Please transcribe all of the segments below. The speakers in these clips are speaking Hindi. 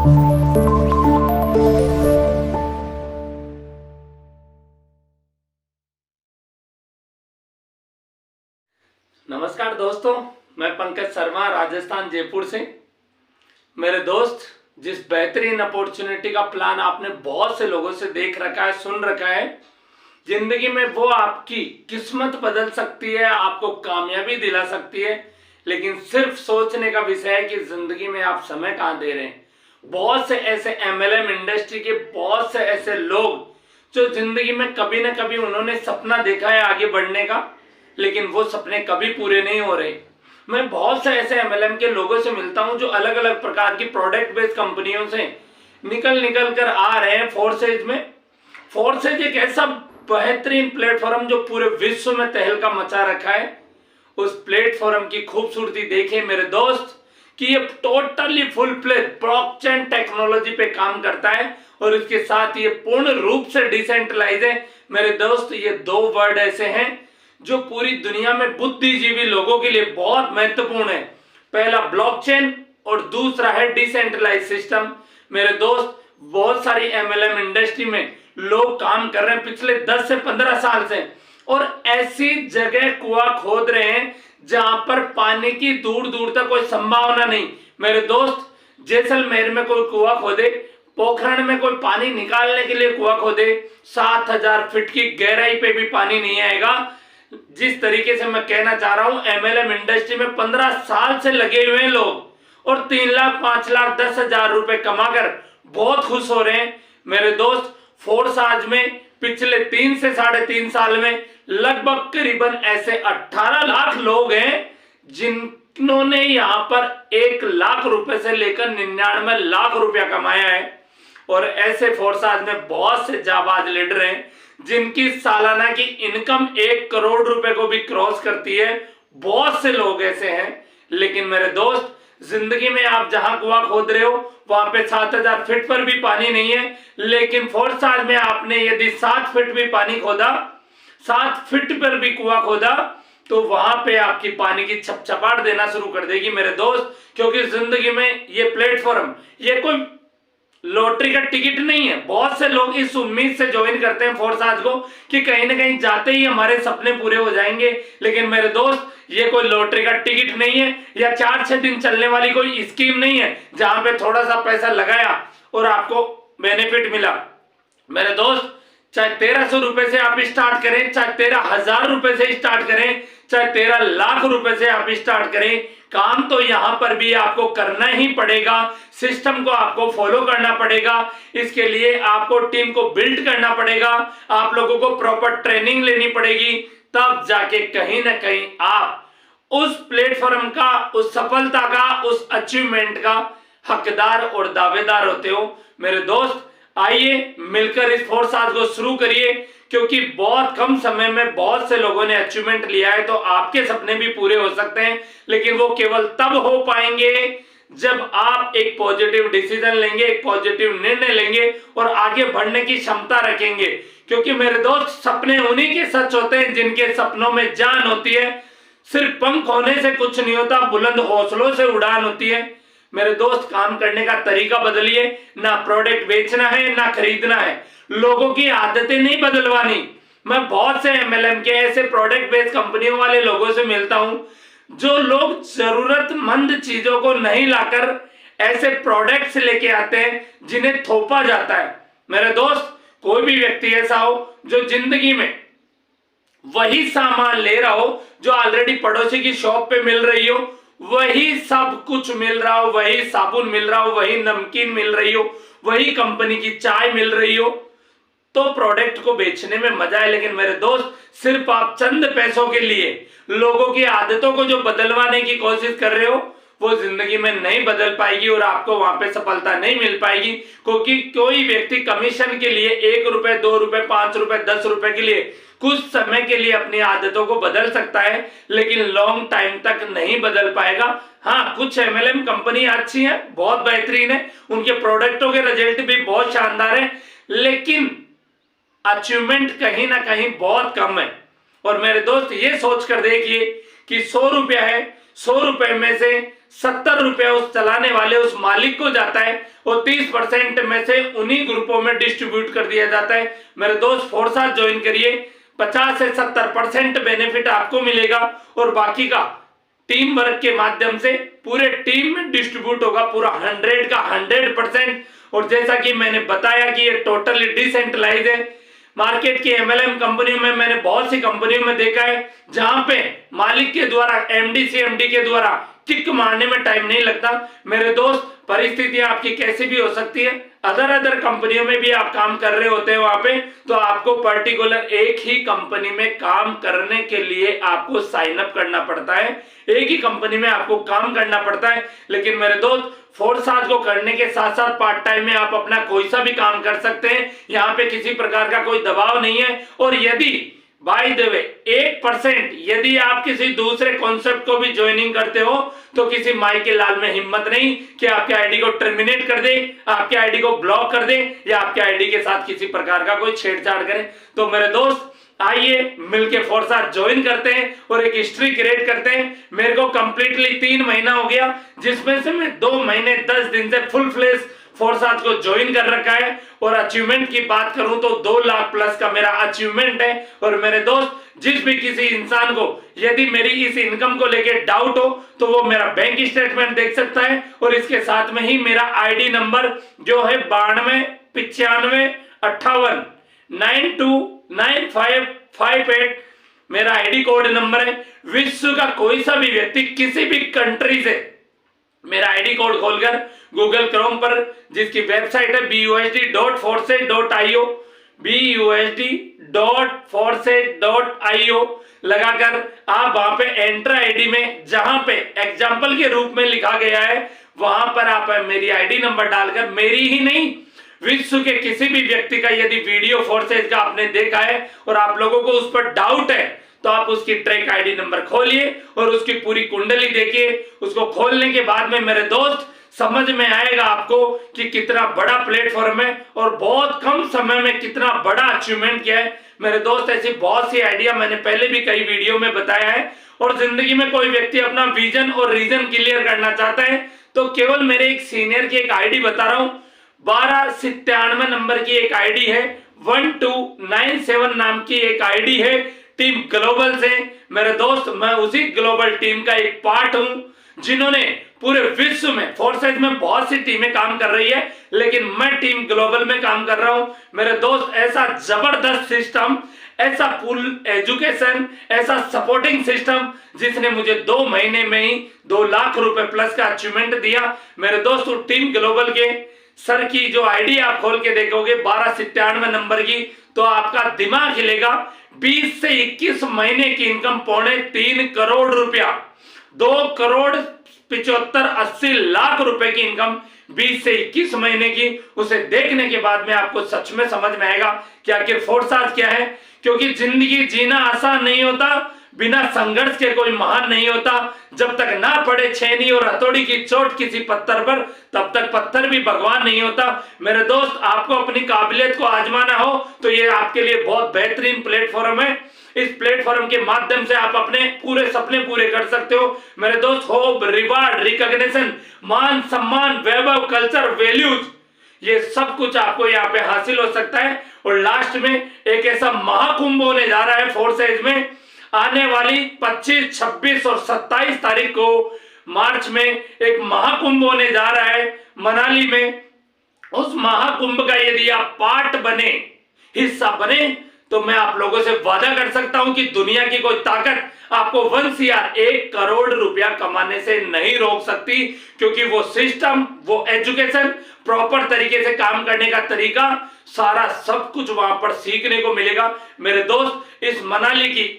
नमस्कार दोस्तों, मैं पंकज शर्मा राजस्थान जयपुर से। मेरे दोस्त, जिस बेहतरीन अपॉर्चुनिटी का प्लान आपने बहुत से लोगों से देख रखा है, सुन रखा है, जिंदगी में वो आपकी किस्मत बदल सकती है, आपको कामयाबी दिला सकती है, लेकिन सिर्फ सोचने का विषय है कि जिंदगी में आप समय कहाँ दे रहे हैं। बहुत से ऐसे एमएलएम इंडस्ट्री के बहुत से ऐसे लोग जो जिंदगी में कभी ना कभी उन्होंने सपना देखा है आगे बढ़ने का, लेकिन वो सपने कभी पूरे नहीं हो रहे। मैं बहुत से ऐसे एमएलएम के लोगों से मिलता हूं जो अलग अलग प्रकार की प्रोडक्ट बेस्ड कंपनियों से निकल कर आ रहे हैं फोर्सेज में। फोर्सेज एक ऐसा बेहतरीन प्लेटफॉर्म जो पूरे विश्व में तहलका मचा रखा है। उस प्लेटफॉर्म की खूबसूरती देखें मेरे दोस्त कि ये totally full fledge blockchain technology पे काम करता है और इसके साथ ये पूर्ण रूप से डिसेंट्रलाइज है। मेरे दोस्त, ये दो वर्ड ऐसे हैं जो पूरी दुनिया में बुद्धिजीवी लोगों के लिए बहुत महत्वपूर्ण है। पहला ब्लॉकचेन और दूसरा है डिसेंट्रलाइज सिस्टम। मेरे दोस्त, बहुत सारी एमएलएम इंडस्ट्री में लोग काम कर रहे हैं पिछले 10 से 15 साल से, और ऐसी जगह कुआं खोद रहे हैं जहां पर पानी की दूर दूर तक कोई संभावना नहीं। मेरे दोस्त, जैसलमेर में कोई कुआं खोदे, पोखरण में कोई पानी निकालने के लिए कुआं खोदे, 7000 फीट की गहराई पे भी पानी नहीं आएगा। जिस तरीके से मैं कहना चाह रहा हूं, एमएलएम इंडस्ट्री में 15 साल से लगे हुए हैं लोग और 3 लाख 5 लाख 10,000 रुपए कमाकर बहुत खुश हो रहे हैं। मेरे दोस्त, फोर्साज में पिछले 3 से 3.5 साल में लगभग करीबन ऐसे 18 लाख लोग हैं जिन्होंने यहां पर 1 लाख रुपए से लेकर 99 लाख रुपया कमाया है। और ऐसे फोर्साज में बहुत से जाबाज लीडर हैं जिनकी सालाना की इनकम 1 करोड़ रुपए को भी क्रॉस करती है। बहुत से लोग ऐसे हैं। लेकिन मेरे दोस्त, जिंदगी में आप जहां कुआं खोद रहे हो वहां पे 7000 फीट पर भी पानी नहीं है, लेकिन फोर्साज में आपने यदि 7 फीट भी पानी खोदा, 7 फीट पर भी कुआं खोदा, तो वहां पे आपकी पानी की छपछपाट देना शुरू कर देगी मेरे दोस्त। क्योंकि जिंदगी में ये प्लेटफॉर्म, ये कोई लॉटरी का टिकट नहीं है। बहुत से लोग इस उम्मीद से ज्वाइन करते हैं फोर्साज को कि कहीं ना कहीं जाते ही हमारे सपने पूरे हो जाएंगे, लेकिन मेरे दोस्त, ये कोई लॉटरी का टिकट नहीं है या 4-6 दिन चलने वाली कोई स्कीम नहीं है जहां पे थोड़ा सा पैसा लगाया और आपको बेनिफिट मिला। मेरे दोस्त, चाहे 1300 रुपए से आप स्टार्ट करें, चाहे 13,000 रुपए से स्टार्ट करें, चाहे 13 लाख रुपए से आप स्टार्ट करें, काम तो यहां पर भी आपको करना ही पड़ेगा। सिस्टम को आपको फॉलो करना पड़ेगा। इसके लिए आपको टीम को बिल्ड करना पड़ेगा, आप लोगों को प्रॉपर ट्रेनिंग लेनी पड़ेगी, तब जाके कहीं ना कहीं आप उस प्लेटफॉर्म का, उस सफलता का, उस अचीवमेंट का हकदार और दावेदार होते हो। मेरे दोस्त, आइए मिलकर इस फोर्साज को शुरू करिए, क्योंकि बहुत कम समय में बहुत से लोगों ने अचीवमेंट लिया है। तो आपके सपने भी पूरे हो सकते हैं, लेकिन वो केवल तब हो पाएंगे जब आप एक पॉजिटिव डिसीजन लेंगे, एक पॉजिटिव निर्णय लेंगे और आगे बढ़ने की क्षमता रखेंगे। क्योंकि मेरे दोस्त, सपने उन्हीं के सच होते हैं जिनके सपनों में जान होती है। सिर्फ पंख होने से कुछ नहीं होता, बुलंद हौसलों से उड़ान होती है। मेरे दोस्त, काम करने का तरीका बदलिए। ना प्रोडक्ट बेचना है, ना खरीदना है, लोगों की आदतें नहीं बदलवानी। मैं बहुत से एमएलएम के ऐसे प्रोडक्ट बेस्ड कंपनियों वाले लोगों से मिलता हूं जो लोग जरूरतमंद चीजों को नहीं लाकर ऐसे प्रोडक्ट्स लेके आते हैं जिन्हें थोपा जाता है। मेरे दोस्त, कोई भी व्यक्ति ऐसा हो जो जिंदगी में वही सामान ले रहा हो जो ऑलरेडी पड़ोसी की शॉप पे मिल रही हो, वही सब कुछ मिल रहा हो, वही साबुन मिल रहा हो, वही नमकीन मिल रही हो, वही कंपनी की चाय मिल रही हो, तो प्रोडक्ट को बेचने में मजा है। लेकिन मेरे दोस्त, सिर्फ आप चंद पैसों के लिए लोगों की आदतों को जो बदलवाने की कोशिश कर रहे हो, वो जिंदगी में नहीं बदल पाएगी और आपको वहां पे सफलता नहीं मिल पाएगी। क्योंकि कोई व्यक्ति कमीशन के लिए 1 रुपए, 2 रुपए, 5 रुपए, 10 रुपए के लिए कुछ समय के लिए अपनी आदतों को बदल सकता है, लेकिन लॉन्ग टाइम तक नहीं बदल पाएगा। हाँ, कुछ एमएलएम कंपनी अच्छी है, बहुत बेहतरीन है, उनके प्रोडक्टों के रिजल्ट भी बहुत शानदार है, लेकिन अचीवमेंट कहीं ना कहीं बहुत कम है। और मेरे दोस्त, ये सोच कर देखिए कि 100 रुपया है, 100 रुपए में से 70 रुपया उस चलाने वाले उस मालिक को जाता है और 30% में से उन्हीं ग्रुपों में डिस्ट्रीब्यूट कर दिया जाता है। मेरे दोस्त फोर्साज ज्वाइन करिए, 50 से 70% बेनिफिट आपको मिलेगा और बाकी का टीम वर्क के माध्यम से पूरे टीम में डिस्ट्रीब्यूट होगा, पूरा 100 का 100%। और जैसा कि मैंने बताया कि ये टोटली डिसेंट्रलाइज है। मार्केट की एमएलएम कंपनियों में मैंने बहुत सी कंपनियों में देखा है जहां पे मालिक के द्वारा एमडी सीएमडी के द्वारा किक मारने में टाइम नहीं लगता। मेरे दोस्त परिस्थितियां आपकी कैसी भी हो सकती है, अदर कंपनियों में भी आप काम कर रहे होते हैं वहां पे, तो आपको पर्टिकुलर एक ही कंपनी में काम करने के लिए आपको साइन अप करना पड़ता है, एक ही कंपनी में आपको काम करना पड़ता है। लेकिन मेरे दोस्त फोर्साज को करने के साथ साथ पार्ट टाइम में आप अपना कोई सा भी काम कर सकते हैं, यहाँ पे किसी प्रकार का कोई दबाव नहीं है। और यदि बाय द वे 1% यदि आप किसी दूसरे कॉन्सेप्ट को भी ज्वाइनिंग करते हो तो किसी माई के लाल में हिम्मत नहीं कि आपके आईडी को टर्मिनेट कर दे, आपके आईडी को ब्लॉक कर दे या आपके आईडी के साथ किसी प्रकार का कोई छेड़छाड़ करे। तो मेरे दोस्त आइए मिलके फोर्साज ज्वाइन करते हैं और एक हिस्ट्री क्रिएट करते हैं। मेरे को कंप्लीटली 3 महीना हो गया, जिसमें से मैं 2 महीने 10 दिन से फुल फ्लेज फोर्साज को ज्वाइन कर रखा है। और अचीवमेंट की बात करूं तो 2 लाख प्लस का मेरा अचीवमेंट है। और मेरे दोस्त जिस भी किसी इंसान को यदि मेरी इस इनकम को लेके डाउट हो तो वो मेरा बैंक स्टेटमेंट देख सकता है और इसके साथ में ही मेरा आईडी नंबर जो है 929558929558 मेरा आईडी कोड नंबर है। विश्व का कोई सा भी व्यक्ति किसी भी कंट्री से मेरा आईडी कोड खोलकर गूगल क्रोम पर, जिसकी वेबसाइट है busd.force.io busd.force.io लगाकर आप वहां पे एंटर आईडी में जहां पे एग्जाम्पल के रूप में लिखा गया है वहां पर आप मेरी आईडी नंबर डालकर, मेरी ही नहीं विश्व के किसी भी व्यक्ति का यदि वीडियो फोर्सेज का आपने देखा है और आप लोगों को उस पर डाउट है तो आप उसकी ट्रैक आईडी नंबर खोलिए और उसकी पूरी कुंडली देखिए। उसको खोलने के बाद में मेरे दोस्त समझ में आएगा आपको कि कितना बड़ा प्लेटफॉर्म है और बहुत कम समय में कितना बड़ा अचीवमेंट किया है। मेरे दोस्त ऐसी बहुत सी आइडिया मैंने पहले भी कई वीडियो में बताया है। और जिंदगी में कोई व्यक्ति अपना विजन और रीजन क्लियर करना चाहता है तो केवल मेरे एक सीनियर की एक आईडी बता रहा हूं, 1297 नंबर की एक आईडी है, 1297 नाम की एक आईडी है टीम ग्लोबल से। मेरे दोस्त मैं उसी ग्लोबल टीम का एक पार्ट हूं जिन्होंने पूरे विश्व में फोर्सेज में बहुत सी टीमें काम कर रही है, लेकिन मैं टीम ग्लोबल में काम कर रहा हूं। मेरे दोस्त ऐसा जबरदस्त सिस्टम, ऐसा फुल एजुकेशन, ऐसा सपोर्टिंग सिस्टम जिसने मुझे 2 महीने में ही 2 लाख रुपए प्लस का अचीवमेंट दिया। मेरे दोस्त टीम ग्लोबल के सर की जो आईडी आप खोल के देखोगे 1297 नंबर की, तो आपका दिमाग हिलेगा। 20 से 21 महीने की इनकम 3.25 करोड़ रुपया, 2 करोड़ 75-80 लाख रुपए की इनकम 20 से 21 महीने की। उसे देखने के बाद में आपको सच में समझ में आएगा कि आखिर फोर्साज क्या है। क्योंकि जिंदगी जीना आसान नहीं होता, बिना संघर्ष के कोई महान नहीं होता। जब तक ना पड़े छेनी और हथौड़ी की चोट किसी पत्थर पर, तब तक पत्थर भी भगवान नहीं होता। मेरे दोस्त आपको अपनी काबिलियत को आजमाना हो तो ये आपके लिए बहुत बेहतरीन प्लेटफॉर्म है। इस प्लेटफॉर्म के माध्यम से आप अपने पूरे सपने पूरे कर सकते हो। मेरे दोस्त होप, रिवार्ड, रिकॉग्निशन, मान सम्मान, वैभव, कल्चर, वैल्यूज, ये सब कुछ आपको यहाँ पे हासिल हो सकता है। और लास्ट में एक ऐसा महाकुंभ होने जा रहा है फोर्सेज में, आने वाली 25, 26 और 27 तारीख को मार्च में एक महाकुंभ होने जा रहा है मनाली में। उस महाकुंभ का यदि आप पार्ट बने, हिस्सा बने, तो मैं आप लोगों से वादा कर सकता हूं कि दुनिया की कोई ताकत आपको 1 करोड़ रुपया कमाने से नहीं रोक सकती। क्योंकि वो सिस्टम, वो एजुकेशन, प्रॉपर तरीके से काम करने का तरीका, सारा सब कुछ वहां पर सीखने को मिलेगा। मेरे दोस्त इस मनाली की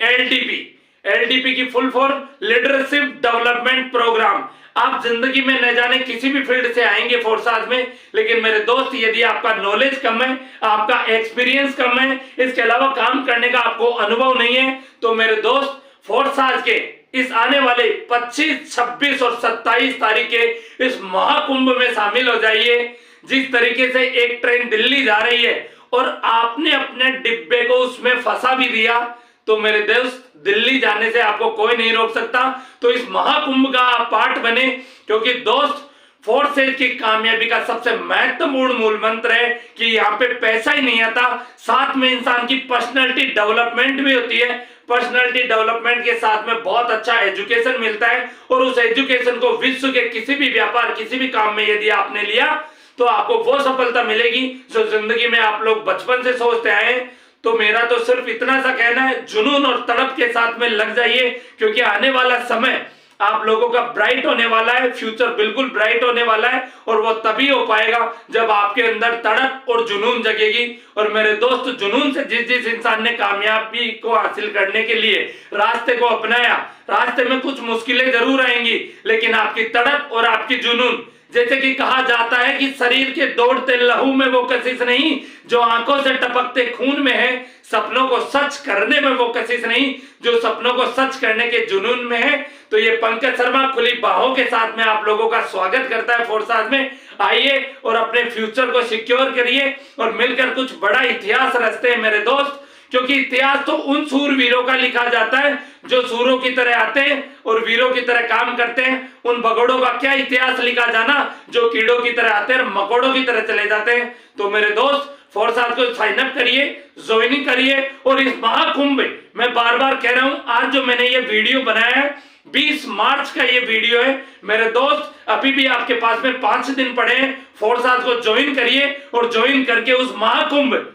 एलडीपी की full form leadership development programme. आप जिंदगी में न जाने किसी भी फील्ड से आएंगे फोर्साज में, लेकिन मेरे दोस्त यदि आपका नॉलेज कम है, आपका एक्सपीरियंस कम है, इसके अलावा काम करने का आपको अनुभव नहीं है, तो मेरे दोस्त फोर्साज के इस आने वाले 25, 26 और 27 तारीख के इस महाकुंभ में शामिल हो जाइए। जिस तरीके से एक ट्रेन दिल्ली जा रही है और आपने अपने डिब्बे को उसमें फंसा भी दिया, तो मेरे दोस्त दिल्ली जाने से आपको कोई नहीं रोक सकता। तो इस महाकुंभ का आप पार्ट बने, क्योंकि दोस्त फोर्सेज की कामयाबी का सबसे महत्वपूर्ण मूल मंत्र है कि यहाँ पे पैसा ही नहीं आता, साथ में इंसान की पर्सनैलिटी डेवलपमेंट भी होती है। पर्सनैलिटी डेवलपमेंट के साथ में बहुत अच्छा एजुकेशन मिलता है, और उस एजुकेशन को विश्व के किसी भी व्यापार, किसी भी काम में यदि आपने लिया तो आपको वो सफलता मिलेगी जो जिंदगी में आप लोग बचपन से सोचते आए। तो मेरा तो सिर्फ इतना सा कहना है, जुनून और तड़प के साथ में लग जाइए, क्योंकि आने वाला समय आप लोगों का ब्राइट होने वाला है, फ्यूचर बिल्कुल ब्राइट होने वाला है, और वो तभी हो पाएगा जब आपके अंदर तड़प और जुनून जगेगी। और मेरे दोस्त, जुनून से जिस इंसान ने कामयाबी को हासिल करने के लिए रास्ते को अपनाया, रास्ते में कुछ मुश्किलें जरूर आएंगी, लेकिन आपकी तड़प और आपकी जुनून, जैसे कि कहा जाता है कि शरीर के दौड़ते लहू में वो कशिश नहीं जो आंखों से टपकते खून में है, सपनों को सच करने में वो कशिश नहीं जो सपनों को सच करने के जुनून में है। तो ये पंकज शर्मा खुली बाहों के साथ में आप लोगों का स्वागत करता है फोर्साज में। आइए और अपने फ्यूचर को सिक्योर करिए और मिलकर कुछ बड़ा इतिहास रचते हैं मेरे दोस्त, क्योंकि इतिहास तो उन सूरवीरों का लिखा जाता है जो सूरों की तरह आते हैं और वीरों की तरह काम करते हैं। उन भगोड़ों का क्या इतिहास लिखा जाना जो कीड़ों की तरह आते हैं और मकोड़ों की तरह चले जाते हैं। तो मेरे दोस्त, फोर्साज को साइन अप करिए, ज्वाइनिंग करिए, और इस महाकुंभ में मैं बार बार कह रहा हूं, आज जो मैंने ये वीडियो बनाया है 20 मार्च का ये वीडियो है मेरे दोस्त, अभी भी आपके पास में 5 दिन पड़े हैं। फोर्साज को ज्वाइन करिए और ज्वाइन करके उस महाकुंभ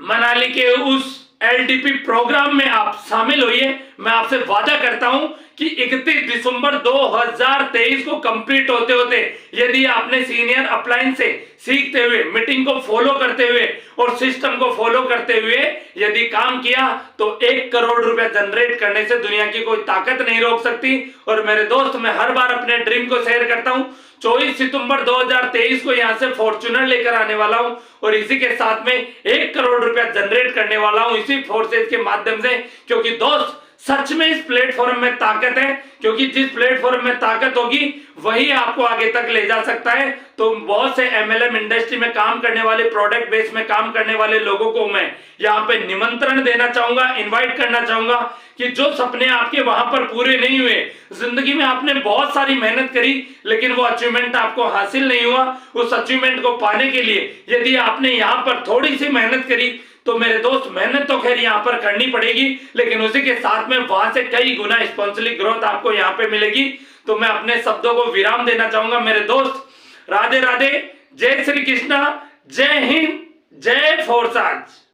मनाली के उस एलडीपी प्रोग्राम में आप शामिल होइए। मैं आपसे वादा करता हूं कि 31 दिसंबर 2023 को कंप्लीट होते होते यदि आपने सीनियर अपलाइन से सीखते हुए, मीटिंग को फॉलो करते हुए और सिस्टम को फॉलो करते हुए यदि काम किया तो 1 करोड़ रुपए जनरेट करने से दुनिया की कोई ताकत नहीं रोक सकती। और मेरे दोस्त, मैं हर बार अपने ड्रीम को शेयर करता हूं। 24 सितंबर 2023 को यहां से फॉर्च्यूनर लेकर आने वाला हूं, और इसी के साथ में 1 करोड़ रुपया जनरेट करने वाला हूं इसी फोर्सेज के माध्यम से। क्योंकि दोस्त, सच में इस प्लेटफॉर्म में ताकत है, क्योंकि जिस प्लेटफॉर्म में ताकत होगी वही आपको आगे तक ले जा सकता है। तो बहुत से एमएलएम इंडस्ट्री में काम करने वाले, प्रोडक्ट बेस में काम करने वाले लोगों को मैं यहाँ पे निमंत्रण देना चाहूंगा, इनवाइट करना चाहूंगा कि जो सपने आपके वहां पर पूरे नहीं हुए, जिंदगी में आपने बहुत सारी मेहनत करी लेकिन वो अचीवमेंट आपको हासिल नहीं हुआ, उस अचीवमेंट को पाने के लिए यदि आपने यहाँ पर थोड़ी सी मेहनत करी तो मेरे दोस्त, मेहनत तो खैर यहाँ पर करनी पड़ेगी, लेकिन उसी के साथ में वहां से कई गुना एक्सपोनेंशियल ग्रोथ आपको यहाँ पे मिलेगी। तो मैं अपने शब्दों को विराम देना चाहूंगा मेरे दोस्त। राधे राधे, जय श्री कृष्णा, जय हिंद, जय फोर्साज।